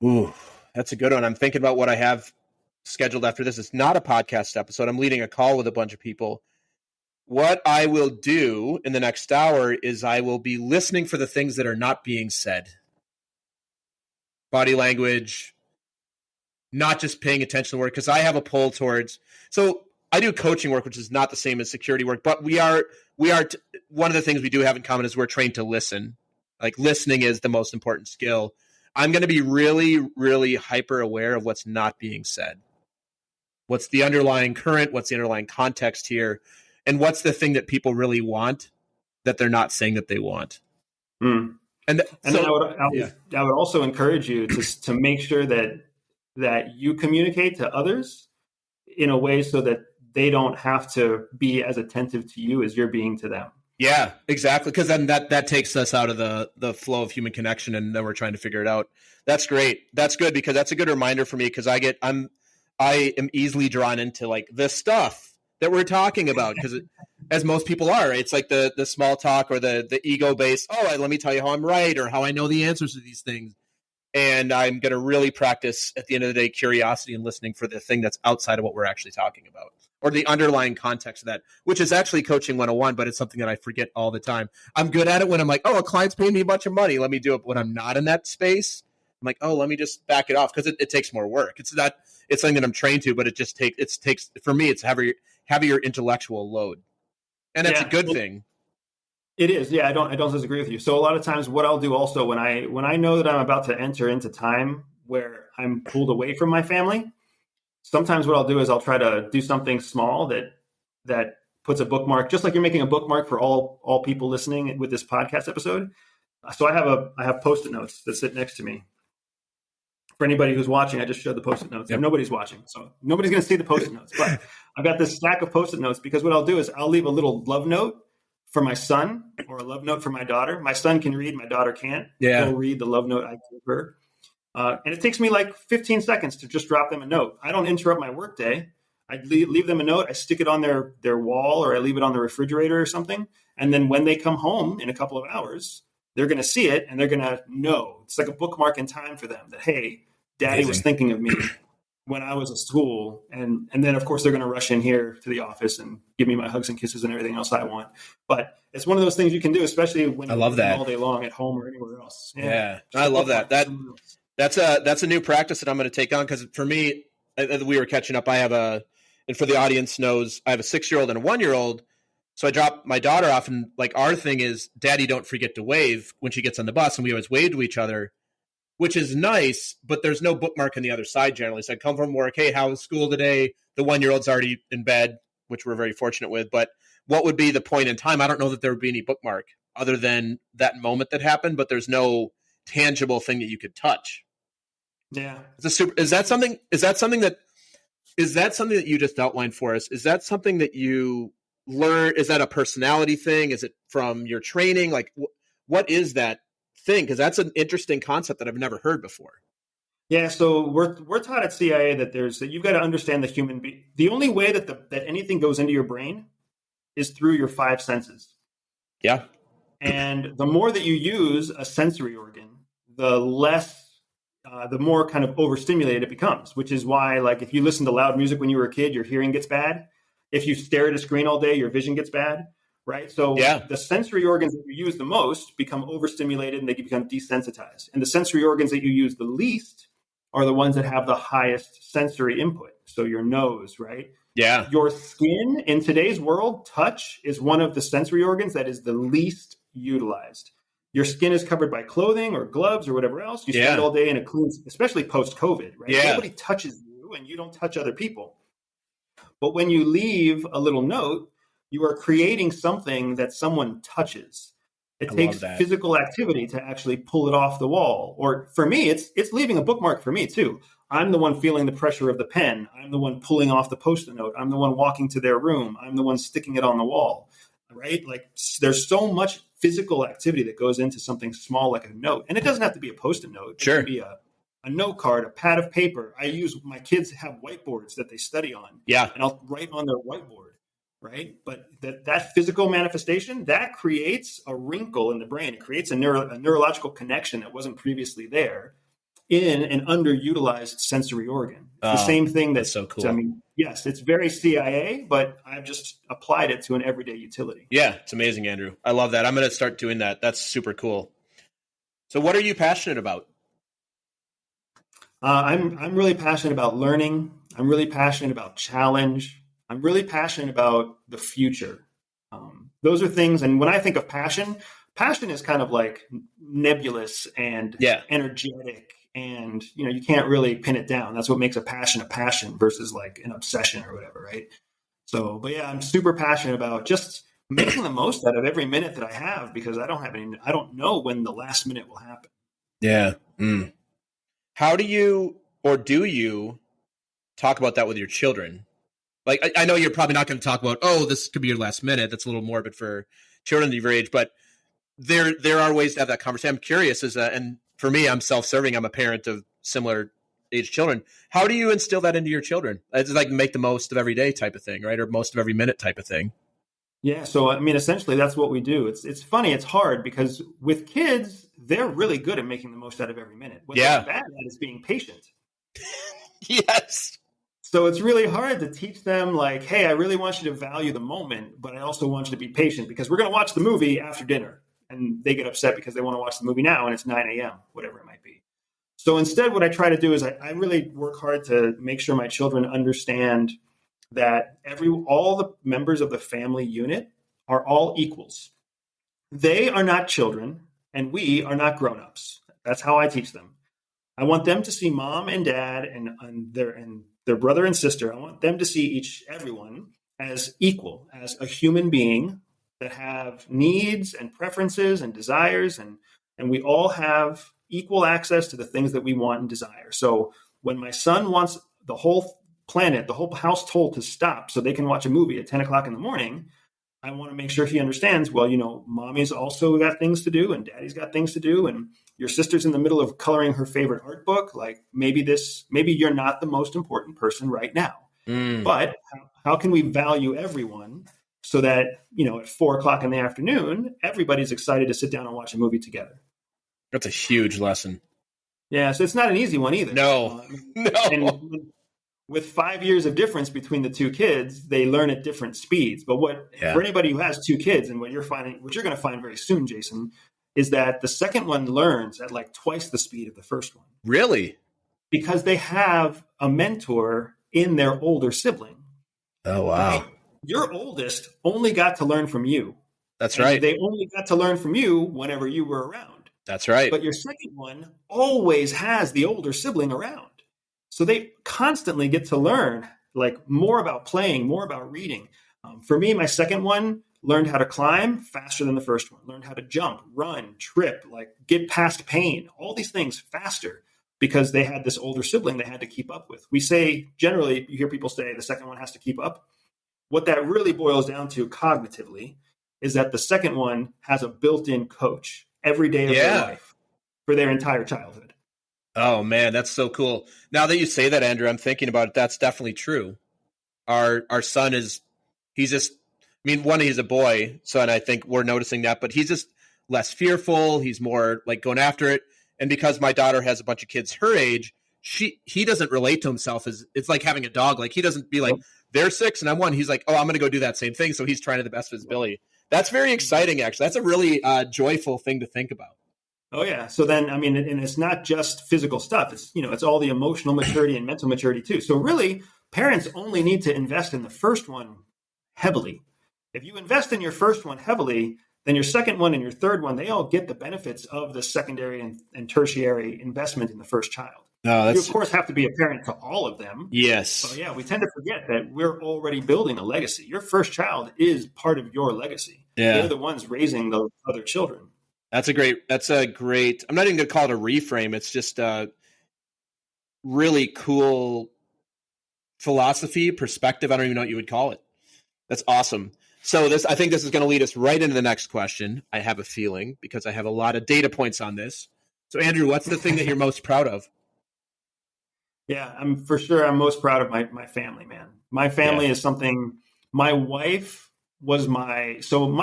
Ooh, that's a good one. I'm thinking about what I have scheduled after this. It's not a podcast episode. I'm leading a call with a bunch of people. What I will do in the next hour is I will be listening for the things that are not being said. Body language, not just paying attention to work, because I have a pull towards, so I do coaching work, which is not the same as security work, but we are one of the things we do have in common is we're trained to listen. Like listening is the most important skill. I'm going to be really, really hyper aware of what's not being said. What's the underlying current? What's the underlying context here? And what's the thing that people really want that they're not saying that they want? Mm. And so, I would also encourage you to make sure that you communicate to others in a way so that they don't have to be as attentive to you as you're being to them. Yeah, exactly. Because then that takes us out of the flow of human connection, and then we're trying to figure it out. That's great. That's good, because that's a good reminder for me, because I am easily drawn into like the stuff that we're talking about, because as most people are, it's like the small talk or the ego based. Oh, let me tell you how I'm right or how I know the answers to these things. And I'm going to really practice at the end of the day, curiosity and listening for the thing that's outside of what we're actually talking about, or the underlying context of that, which is actually coaching 101, but it's something that I forget all the time. I'm good at it when I'm like, oh, a client's paying me a bunch of money. Let me do it. When I'm not in that space, I'm like, oh, let me just back it off, because it takes more work. It's something that I'm trained to, but it takes for me, it's heavier intellectual load. And that's a good thing. It is. Yeah, I don't disagree with you. So a lot of times what I'll do also when I know that I'm about to enter into time where I'm pulled away from my family, sometimes what I'll do is I'll try to do something small that puts a bookmark, just like you're making a bookmark for all people listening with this podcast episode. So I have Post-it notes that sit next to me. For anybody who's watching, I just showed the Post-it notes. Yep. Nobody's watching, so nobody's going to see the Post-it notes. But I've got this stack of Post-it notes, because what I'll do is I'll leave a little love note for my son or a love note for my daughter. My son can read, my daughter can't. Yeah. He'll read the love note I give her. And it takes me like 15 seconds to just drop them a note. I don't interrupt my workday. I leave them a note. I stick it on their wall, or I leave it on the refrigerator or something. And then when they come home in a couple of hours, they're going to see it and they're going to know. It's like a bookmark in time for them that, hey, Daddy was thinking of me when I was at school. And then, of course, they're going to rush in here to the office and give me my hugs and kisses and everything else I want. But it's one of those things you can do, especially when you're all day long at home or anywhere else. Yeah, I love that. That's a new practice that I'm going to take on, because for me, we were catching up. And for the audience knows, I have a 6-year-old and a 1-year-old. So I drop my daughter off, and like our thing is, Daddy, don't forget to wave when she gets on the bus. And we always wave to each other, which is nice, but there's no bookmark on the other side generally. So I come from work, hey, how was school today? The 1-year-old's already in bed, which we're very fortunate with. But what would be the point in time? I don't know that there would be any bookmark other than that moment that happened, but there's no tangible thing that you could touch. Yeah. Is that something that you just outlined for us? Is that something that you learn? Is that a personality thing? Is it from your training? Like, what is that thing? Because that's an interesting concept that I've never heard before. Yeah, so we're taught at CIA that you've got to understand the human being. The only way that anything goes into your brain is through your 5 senses. Yeah. And the more that you use a sensory organ, the more kind of overstimulated it becomes, which is why, like, if you listen to loud music when you were a kid, your hearing gets bad. If you stare at a screen all day, your vision gets bad, right? So Yeah. the sensory organs that you use the most become overstimulated and they become desensitized. And the sensory organs that you use the least are the ones that have the highest sensory input. So your nose, right? Yeah. Your skin in today's world, touch is one of the sensory organs that is the least utilized. Your skin is covered by clothing or gloves or whatever else. You spend all day in a clean, especially post-COVID, right? Yeah. Nobody touches you and you don't touch other people. But when you leave a little note, you are creating something that someone touches. It takes physical activity to actually pull it off the wall. Or for me, it's leaving a bookmark for me too. I'm the one feeling the pressure of the pen. I'm the one pulling off the Post-it note. I'm the one walking to their room. I'm the one sticking it on the wall, right? Like there's so much physical activity that goes into something small like a note. And it doesn't have to be a Post-it note. It can be a note card, a pad of paper. My kids have whiteboards that they study on. Yeah. And I'll write on their whiteboard, right? But that physical manifestation, that creates a wrinkle in the brain. It creates a neurological connection that wasn't previously there in an underutilized sensory organ. It's the same thing that's so cool. I mean, yes, it's very CIA, but I've just applied it to an everyday utility. Yeah, it's amazing, Andrew. I love that. I'm going to start doing that. That's super cool. So what are you passionate about? I'm really passionate about learning. I'm really passionate about challenge. I'm really passionate about the future. Those are things. And when I think of passion is kind of like nebulous and energetic. And, you can't really pin it down. That's what makes a passion versus like an obsession or whatever, right? So, but yeah, I'm super passionate about just making the most out of every minute that I have because I don't know when the last minute will happen. Yeah. Mm. How do you talk about that with your children? Like, I know you're probably not going to talk about, this could be your last minute. That's a little morbid for children of your age, but there are ways to have that conversation. I'm curious, and for me, I'm self-serving. I'm a parent of similar age children. How do you instill that into your children? It's like make the most of every day type of thing, right? Or most of every minute type of thing. Yeah. So, I mean, essentially that's what we do. It's funny. It's hard because with kids, they're really good at making the most out of every minute. What they're bad at is being patient. Yes. So it's really hard to teach them like, hey, I really want you to value the moment, but I also want you to be patient because we're going to watch the movie after dinner. And they get upset because they want to watch the movie now and it's 9 a.m., whatever it might be. So instead, what I try to do is I really work hard to make sure my children understand that all the members of the family unit are all equals. They are not children and we are not grown-ups. That's how I teach them. I want them to see mom and dad and their brother and sister. I want them to see everyone as equal, as a human being that have needs and preferences and desires, and we all have equal access to the things that we want and desire. So when my son wants the whole planet, the whole household to stop so they can watch a movie at 10 o'clock in the morning, I want to make sure he understands, well, mommy's also got things to do and daddy's got things to do. And your sister's in the middle of coloring her favorite art book. Like maybe you're not the most important person right now, but how can we value everyone so that, at 4 o'clock in the afternoon, everybody's excited to sit down and watch a movie together. That's a huge lesson. Yeah. So it's not an easy one either. No. And with 5 years of difference between the two kids, they learn at different speeds. But for anybody who has two kids, and what you're going to find very soon, Jason, is that the second one learns at like twice the speed of the first one. Really? Because they have a mentor in their older sibling. Oh, wow. Right? Your oldest only got to learn from you. That's right. They only got to learn from you whenever you were around. That's right. But your second one always has the older sibling around. So they constantly get to learn like more about playing, more about reading. For me, my second one learned how to climb faster than the first one, learned how to jump, run, trip, like get past pain, all these things faster because they had this older sibling they had to keep up with. We say, generally, you hear people say the second one has to keep up. What that really boils down to cognitively is that the second one has a built-in coach every day of their life for their entire childhood. Oh, man, that's so cool. Now that you say that, Andrew, I'm thinking about it. That's definitely true. Our son he's a boy, so and I think we're noticing that, but he's just less fearful. He's more like going after it. And because my daughter has a bunch of kids her age, he doesn't relate to himself as it's like having a dog. Like he doesn't be like, they're 6 and I'm 1. He's like, I'm going to go do that same thing. So he's trying to the best of his ability. That's very exciting, actually. That's a really joyful thing to think about. Oh yeah. So then, I mean, and it's not just physical stuff. It's, it's all the emotional maturity and mental maturity too. So really, parents only need to invest in the first one heavily. If you invest in your first one heavily, then your second one and your third one, they all get the benefits of the secondary and tertiary investment in the first child. No, you, of course, have to be a parent to all of them. Yes. So yeah, we tend to forget that we're already building a legacy. Your first child is part of your legacy. Yeah. They're the ones raising those other children. That's a great, I'm not even going to call it a reframe. It's just a really cool philosophy, perspective. I don't even know what you would call it. That's awesome. So I think this is going to lead us right into the next question. I have a feeling, because I have a lot of data points on this. So Andrew, what's the thing that you're most proud of? Yeah, I'm most proud of my family, man. My family is something. My wife was my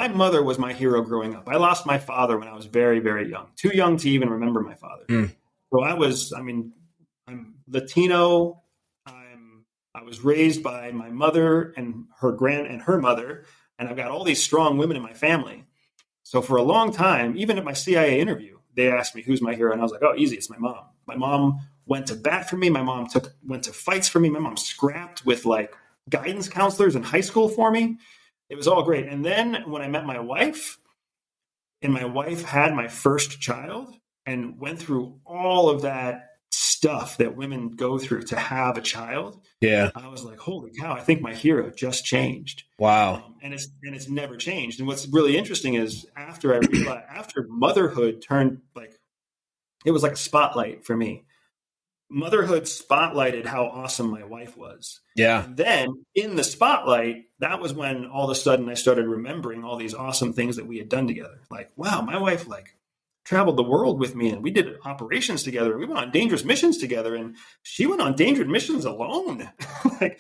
mother was my hero growing up. I lost my father when I was very, very young, too young to even remember my father. So I'm Latino. I was raised by my mother and her mother, and I've got all these strong women in my family. So for a long time, even at my CIA interview, they asked me who's my hero, and I was like, oh, easy, it's my mom. My mom went to bat for me. My mom went to fights for me. My mom scrapped with like guidance counselors in high school for me. It was all great. And then when I met my wife, and my wife had my first child and went through all of that stuff that women go through to have a child. Yeah. I was like, holy cow, I think my hero just changed. Wow. And it's never changed. And what's really interesting is after motherhood turned it was like a spotlight for me. Motherhood spotlighted how awesome my wife was. Yeah. And then in the spotlight, that was when all of a sudden I started remembering all these awesome things that we had done together. Like, wow, my wife traveled the world with me, and we did operations together. We went on dangerous missions together, and she went on dangerous missions alone.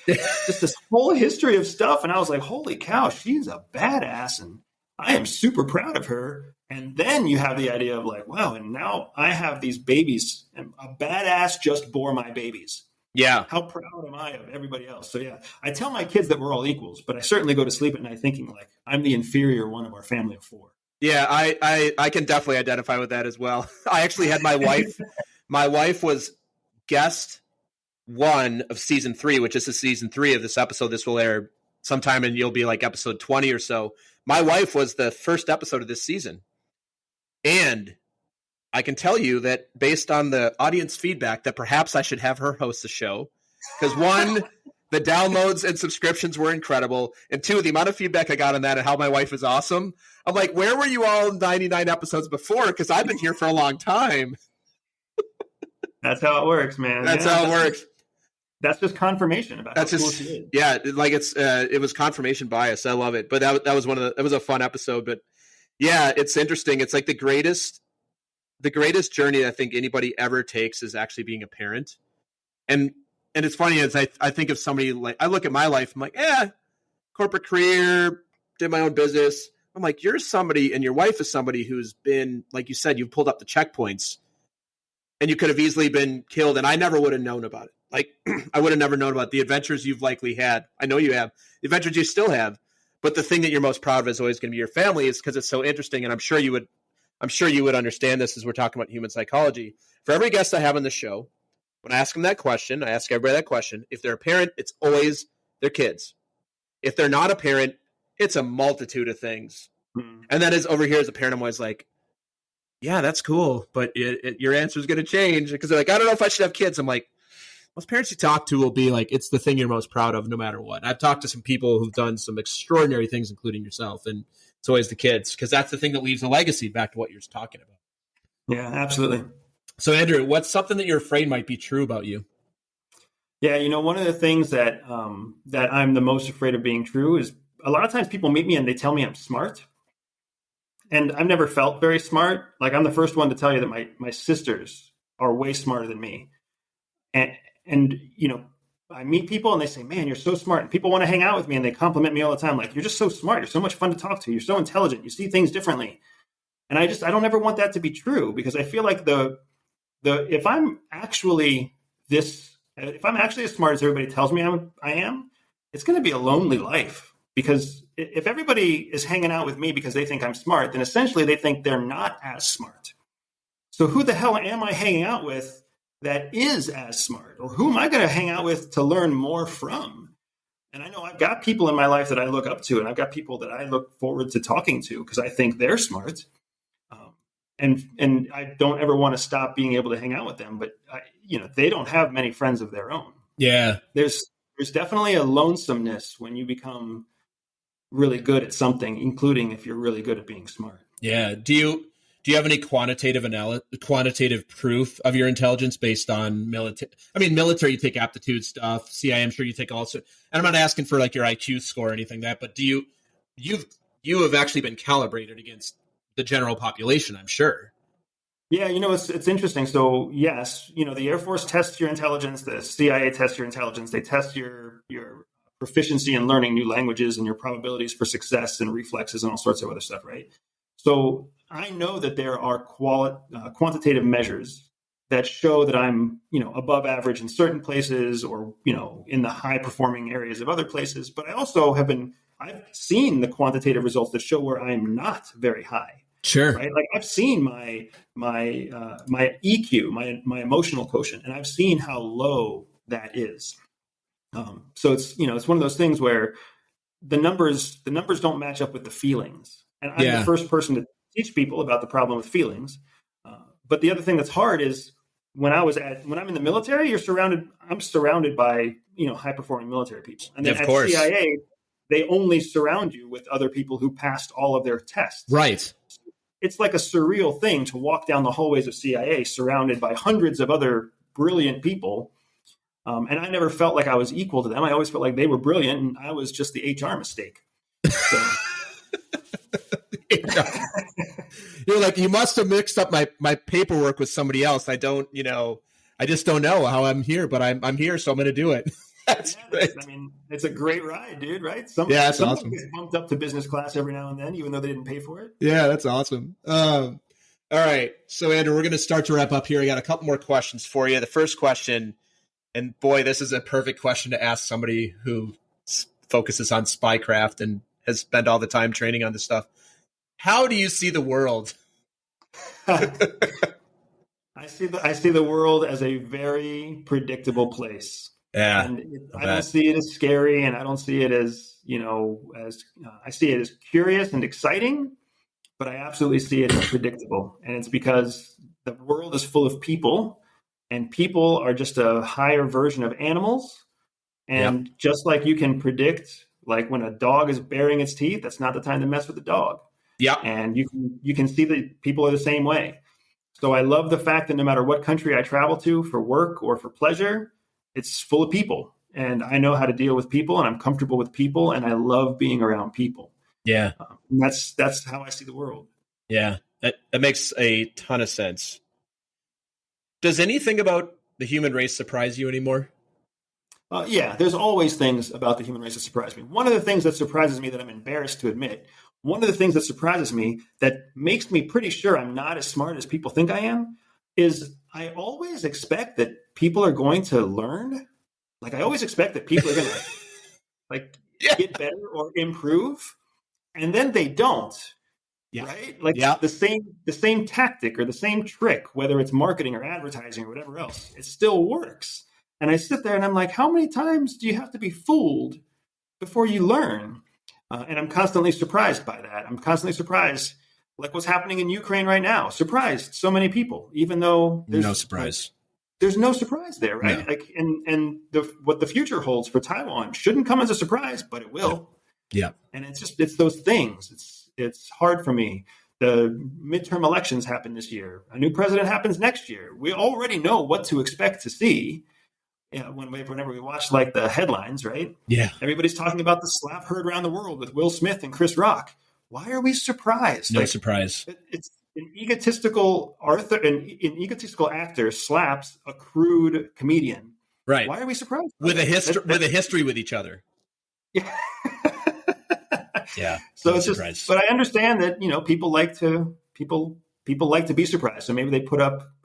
Just this whole history of stuff. And I was like, holy cow, she's a badass, and I am super proud of her. And then you have the idea of wow, and now I have these babies, and a badass just bore my babies. Yeah. How proud am I of everybody else? So yeah, I tell my kids that we're all equals, but I certainly go to sleep at night thinking I'm the inferior one of our family of four. Yeah, I can definitely identify with that as well. I actually had my wife was guest 1 of season 3, which is the season 3 of this episode. This will air sometime, and you'll be episode 20 or so. My wife was the first episode of this season. And I can tell you that based on the audience feedback that perhaps I should have her host the show. Because 1, the downloads and subscriptions were incredible. And 2, the amount of feedback I got on that and how my wife is awesome. I'm like, where were you all 99 episodes before? Because I've been here for a long time. That's how it works, man. That's how it works. That's just confirmation about how cool she is. Yeah, it was confirmation bias. I love it. But that was that was a fun episode. But yeah, it's interesting. It's like the greatest journey I think anybody ever takes is actually being a parent. And it's funny as I think of somebody I look at my life, I'm like, corporate career, did my own business. I'm like, you're somebody, and your wife is somebody who's been, like you said, you've pulled up the checkpoints, and you could have easily been killed, and I never would have known about it. I would have never known about the adventures you've likely had. I know you have. The adventures you still have. But the thing that you're most proud of is always going to be your family, is because it's so interesting, and I'm sure you would understand this as we're talking about human psychology. For every guest I have on the show, when I ask them that question, I ask everybody that question. If they're a parent, it's always their kids. If they're not a parent, it's a multitude of things. Mm-hmm. And that is over here as a parent, I'm always like, yeah, that's cool. But your answer is going to change, because they're like, I don't know if I should have kids. I'm like, most parents you talk to will be like, it's the thing you're most proud of no matter what. I've talked to some people who've done some extraordinary things, including yourself. And it's always the kids, because that's the thing that leaves a legacy, back to what you're talking about. Yeah, absolutely. So Andrew, what's something that you're afraid might be true about you? Yeah, one of the things that I'm the most afraid of being true is a lot of times people meet me and they tell me I'm smart. And I've never felt very smart. I'm the first one to tell you that my sisters are way smarter than me. And I meet people and they say, man, you're so smart. And people want to hang out with me and they compliment me all the time. You're just so smart. You're so much fun to talk to. You're so intelligent. You see things differently. And I don't ever want that to be true, because I feel like if I'm actually as smart as everybody tells me I am, it's going to be a lonely life, because if everybody is hanging out with me because they think I'm smart, then essentially they think they're not as smart. So who the hell am I hanging out with that is as smart? Or who am I going to hang out with to learn more from? And I know I've got people in my life that I look up to, and I've got people that I look forward to talking to because I think they're smart. And I don't ever want to stop being able to hang out with them, but they don't have many friends of their own. Yeah. There's definitely a lonesomeness when you become really good at something, including if you're really good at being smart. Yeah. Do you have any quantitative proof of your intelligence based on military? I mean, military, you take aptitude stuff. CIA, I'm sure you take also. And I'm not asking for like your IQ score or anything like that, but you have actually been calibrated against the general population, I'm sure. Yeah, it's interesting. So yes, the Air Force tests your intelligence, the CIA tests your intelligence, they test your proficiency in learning new languages and your probabilities for success and reflexes and all sorts of other stuff, right? So I know that there are quantitative measures that show that I'm, above average in certain places or, in the high performing areas of other places. But I also I've seen the quantitative results that show where I'm not very high. Sure. Right. Like I've seen my EQ, my emotional quotient, and I've seen how low that is. So it's one of those things where the numbers don't match up with the feelings. And I'm the first person to teach people about the problem with feelings. But the other thing that's hard is when I'm in the military, I'm surrounded by, high performing military people. And then at CIA, they only surround you with other people who passed all of their tests. Right. It's like a surreal thing to walk down the hallways of CIA surrounded by hundreds of other brilliant people. And I never felt like I was equal to them. I always felt like they were brilliant and I was just the HR mistake. So. You're like, you must have mixed up my paperwork with somebody else. I just don't know how I'm here, but I'm here, so I'm going to do it. That's great. It's a great ride, dude, right? That's awesome. Gets bumped up to business class every now and then, even though they didn't pay for it. Yeah, that's awesome. All right. So, Andrew, we're going to start to wrap up here. I got a couple more questions for you. The first question, and boy, this is a perfect question to ask somebody who focuses on Spycraft and has spent all the time training on this stuff. How do you see the world? I see the world as a very predictable place. Yeah, and I don't see it as scary, and I don't see it as I see it as curious and exciting, but I absolutely see it as predictable, and it's because the world is full of people, and people are just a higher version of animals, and just like you can predict, like when a dog is baring its teeth, that's not the time to mess with the dog. Yeah, and you can see that people are the same way. So I love the fact that no matter what country I travel to for work or for pleasure, it's full of people, and I know how to deal with people, and I'm comfortable with people, and I love being around people. Yeah. And that's how I see the world. Yeah, that makes a ton of sense. Does anything about the human race surprise you anymore? Yeah, there's always things about the human race that surprise me. One of the things that surprises me that I'm embarrassed to admit, one of the things that surprises me that makes me pretty sure I'm not as smart as people think I am, is I always expect that people are going to learn. Like I always expect that people are going to get better or improve, and then they don't. Yeah. Right? Like the same tactic or the same trick, whether it's marketing or advertising or whatever else, it still works. And I sit there and I'm like, how many times do you have to be fooled before you learn? And I'm constantly surprised by that. I'm constantly surprised, like what's happening in Ukraine right now. Surprised so many people, even though there's no surprise. There's no surprise there, right? No. Like, and what the future holds for Taiwan shouldn't come as a surprise, but it will. Yeah. And it's those things. It's hard for me. The midterm elections happen this year. A new president happens next year. We already know what to expect to see. Whenever we watch like the headlines, right? Yeah. Everybody's talking about the slap heard around the world with Will Smith and Chris Rock. Why are we surprised? No surprise. It's an egotistical actor slaps a crude comedian. Right. Why are we surprised? With a history with each other. Yeah. Yeah. So no it's surprise. just, but I understand that, people like to be surprised. So maybe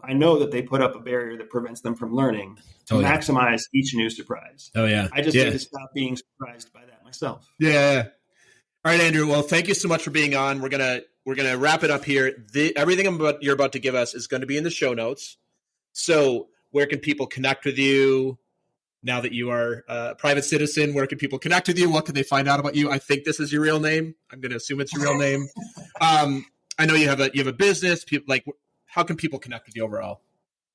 I know that they put up a barrier that prevents them from learning to maximize each new surprise. Oh yeah. I just need to stop being surprised by that myself. Yeah. All right, Andrew. Well, thank you so much for being on. We're gonna wrap it up here. Everything you're about to give us is going to be in the show notes. So, where can people connect with you now that you are a private citizen? Where can people connect with you? What can they find out about you? I think this is your real name. I'm going to assume it's your real name. I know you have a business. People, how can people connect with you overall?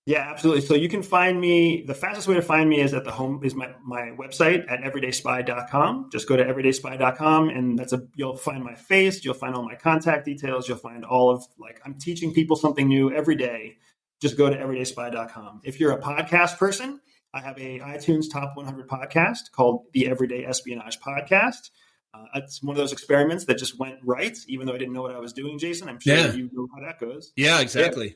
Yeah, absolutely. So you can find me. The fastest way to find me is at the home is my website at EverydaySpy.com. Just go to EverydaySpy.com, and you'll find my face. You'll find all my contact details. You'll find all of I'm teaching people something new every day. Just go to EverydaySpy.com. If you're a podcast person, I have a iTunes Top 100 podcast called the Everyday Espionage Podcast. It's one of those experiments that just went right, even though I didn't know what I was doing, Jason. I'm sure you know how that goes. Yeah, exactly. Yeah.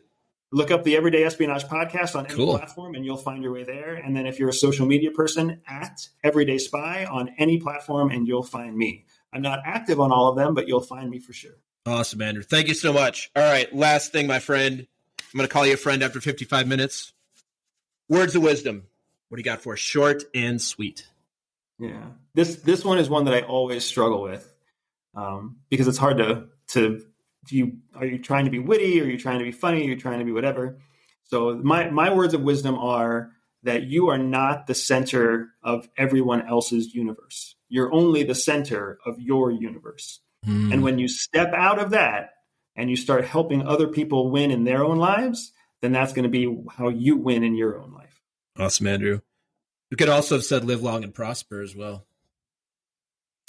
Look up the Everyday Espionage Podcast on any platform, and you'll find your way there. And then if you're a social media person, at EverydaySpy on any platform, and you'll find me. I'm not active on all of them, but you'll find me for sure. Awesome, Andrew. Thank you so much. All right, last thing, my friend. I'm going to call you a friend after 55 minutes. Words of wisdom. What do you got for us? Short and sweet. Yeah. This one is one that I always struggle with because it's hard to are you trying to be witty? Are you trying to be funny? Are you trying to be whatever? So my words of wisdom are that you are not the center of everyone else's universe. You're only the center of your universe. And when you step out of that and you start helping other people win in their own lives, then that's going to be how you win in your own life. Awesome, Andrew. You could also have said live long and prosper as well.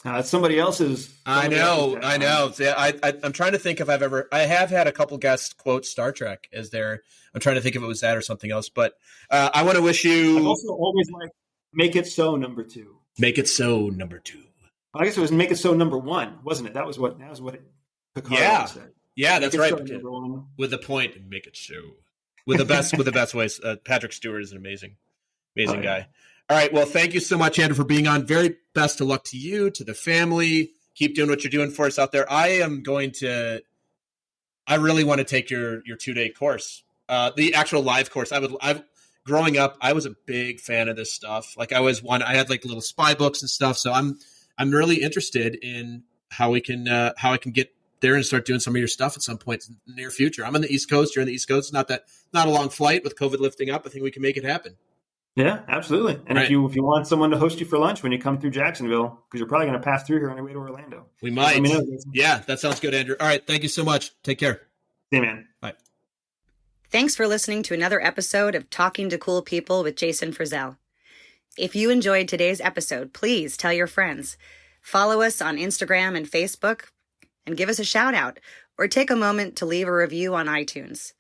It's somebody else's. I know. Yeah, I'm trying to think if I have had a couple guests quote Star Trek as their, I'm trying to think if it was that or something else, but I want to wish you. I've also always liked Make It So number 2. Make It So number 2. I guess it was Make It So number 1, wasn't it? That was what Picard said. Yeah, that's right. So with the point, make it so. With the best ways. Patrick Stewart is an amazing guy. All right. Well, thank you so much, Andrew, for being on. Very best of luck to you, to the family. Keep doing what you're doing for us out there. I really want to take your 2-day course, the actual live course. Growing up, I was a big fan of this stuff. I had little spy books and stuff. So I'm really interested in how I can get there and start doing some of your stuff at some point in the near future. I'm on the East Coast. You're on the East Coast. Not a long flight with COVID lifting up. I think we can make it happen. Yeah, absolutely. And if you want someone to host you for lunch when you come through Jacksonville, because you're probably going to pass through here on your way to Orlando. We might. Yeah, that sounds good, Andrew. All right. Thank you so much. Take care. See you, man. Bye. Thanks for listening to another episode of Talking to Cool People with Jason Frizzell. If you enjoyed today's episode, please tell your friends. Follow us on Instagram and Facebook, and give us a shout out, or take a moment to leave a review on iTunes.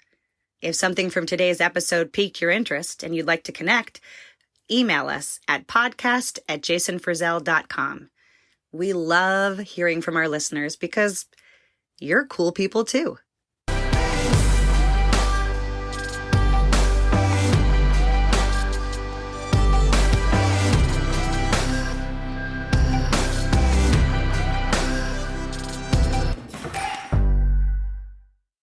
If something from today's episode piqued your interest and you'd like to connect, email us at podcast@jasonfrizzell.com. We love hearing from our listeners because you're cool people too.